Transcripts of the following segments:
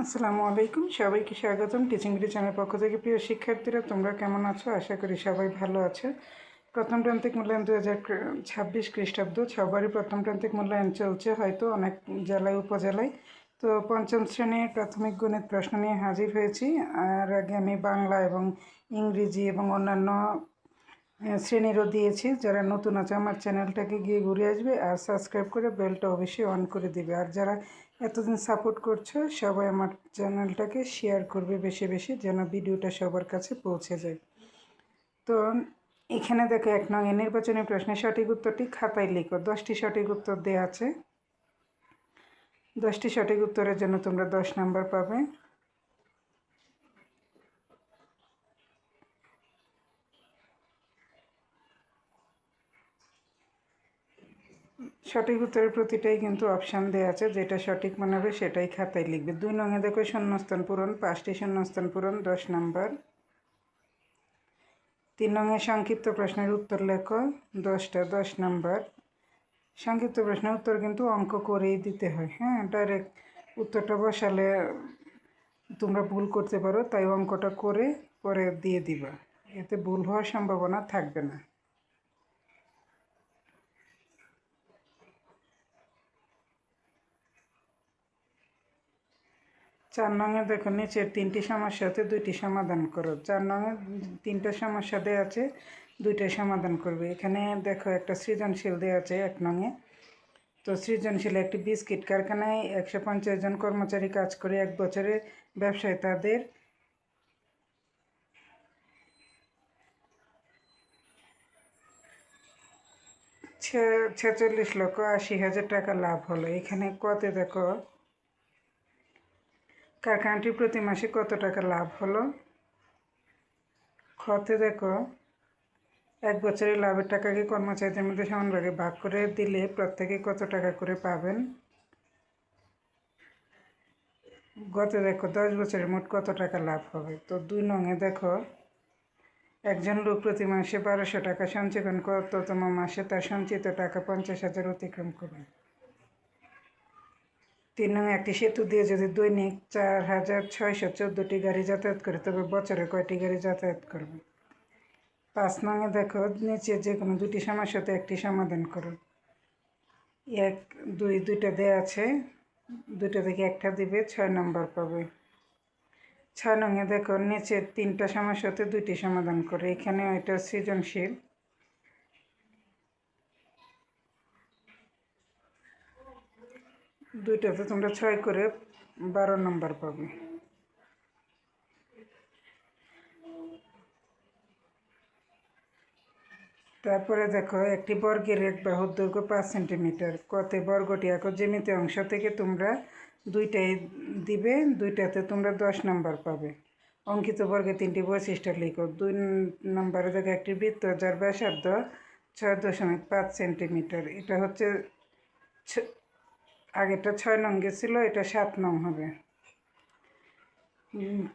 আসসালামু আলাইকুম, সবাইকে স্বাগতম টিচিং বিডি চ্যানেল পক্ষ থেকে। প্রিয় শিক্ষার্থীরা, তোমরা কেমন আছো? আশা করি সবাই ভালো আছে। প্রথম প্রান্তিক মূল্যায়ন 2026 খ্রিস্টাব্দ, সবারই প্রথম প্রান্তিক মূল্যায়ন চলছে, হয়তো অনেক জেলায় উপজেলায়। তো পঞ্চম শ্রেণীর প্রাথমিক গণিত প্রশ্ন নিয়ে হাজির হয়েছি। আর আগে আমি বাংলা এবং ইংরেজি এবং অন্যান্য শ্রেণীরও দিয়েছি। যারা নতুন আছে আমার চ্যানেলটাকে গিয়ে ঘুরে আসবে আর সাবস্ক্রাইব করে বেলটা অবশ্যই অন করে দিবে। আর যারা এতদিন সাপোর্ট করছো সবাই আমার চ্যানেলটাকে শেয়ার করবে বেশি বেশি, যেন ভিডিওটা সবার কাছে পৌঁছে যায়। তো এখানে দেখো 1 নং নির্বাচনী প্রশ্নের সঠিক উত্তরটি খাতায় লিখো। 10টি সঠিক উত্তর দেওয়া আছে। 10টি সঠিক উত্তরের জন্য তোমরা 10 নাম্বার পাবে। সঠিক উত্তরের প্রতিটাই কিন্তু অপশান দেওয়া আছে, যেটা সঠিক মনে হবে সেটাই খাতায় লিখবে। 2 নংয়ে দেখো শূন্যস্থান পূরণ, 5টি শূন্যস্থান পূরণ, 10 নাম্বার। 3 নংয়ে সংক্ষিপ্ত প্রশ্নের উত্তর লেখো, 10টা, 10 নাম্বার। সংক্ষিপ্ত প্রশ্নের উত্তর কিন্তু অঙ্ক করেই দিতে হয়, হ্যাঁ, ডাইরেক্ট উত্তরটা বসালে তোমরা ভুল করতে পারো, তাই অঙ্কটা করে পরে দিয়ে দিবা, এতে ভুল হওয়ার সম্ভাবনা থাকবে না। 4 নংয়ে দেখো নিচের 3টি সমস্যাতে 2টি সমাধান করো। 4 নংয়ে 3টা সমস্যা দেওয়া আছে, 2টাই সমাধান করবে। এখানে দেখো একটা সৃজনশীল দেওয়া আছে 1 নংয়ে। তো সৃজনশীল, একটি বিস্কিট কারখানায় 150 জন কর্মচারী কাজ করে 1 বছরে ব্যবসায় তাদের 46,80,000 টাকা লাভ হলো। এখানে কতে দেখো কারখানাটি প্রতি মাসে কত টাকা লাভ হলো। খতে দেখো 1 বছরের লাভের টাকাকে কর্মচারীদের মধ্যে সমানভাগে ভাগ করে দিলে প্রত্যেকে কত টাকা করে পাবেন। গতে দেখো 10 বছরে মোট কত টাকা লাভ হবে। তো 2 নংয়ে দেখো একজন লোক প্রতি মাসে 1200 টাকা সঞ্চয় করেন, কততম মাসে তার সঞ্চিত টাকা 50,000 অতিক্রম করবে। 3 নং, একটি সেতু দিয়ে যদি দৈনিক 4,614টি গাড়ি যাতায়াত করে তবে বছরে কয়টি গাড়ি যাতায়াত করবে। 5 নংয়ে দেখো নিচে যে কোনো 2টি সমস্যাতে একটি সমাধান করো। 1, 2, 2টা দেওয়া আছে, 2টা থেকে একটা দিবে, 6 নম্বর পাবে। 6 নংয়ে দেখো নিচের 3টা সমস্যাতে 2টি সমাধান করে। এখানে এটা সৃজনশীল। 2টাতে তোমরা 6 করে 12 নম্বর পাবে। তারপরে দেখো একটি বর্গের এক বাহুর দৈর্ঘ্য 5 সেন্টিমিটার। কতে বর্গটি একক জ্যামিতি অংশ থেকে তোমরা 2টাই দিবে, 2টাতে তোমরা 10 নম্বর পাবে। অঙ্কিত বর্গের 3টি বৈশিষ্ট্য লিখো। 2 নম্বরে দেখো একটি বৃত্ত যার ব্যাসার্ধ 6.5 সেন্টিমিটার। এটা হচ্ছে আগেরটা 6 নং গেছিল, এটা 7 নং হবে।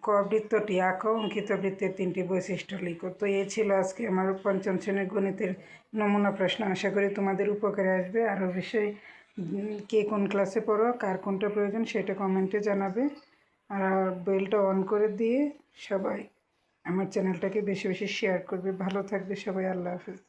ক বৃত্তটি আঁকো, অঙ্কিত বৃত্তের 3টি বৈশিষ্ট্য লিখো। তো এই ছিল আজকে আমার 5ম শ্রেণীর গণিতের নমুনা প্রশ্ন। আশা করি তোমাদের উপকারে আসবে। আর অবশ্যই কে কোন ক্লাসে পড়ো, কার কোনটা প্রয়োজন সেটা কমেন্টে জানাবে। আর বেলটা অন করে দিয়ে সবাই আমার চ্যানেলটাকে বেশি বেশি শেয়ার করবে। ভালো থাকবে সবাই, আল্লাহ হাফেজ।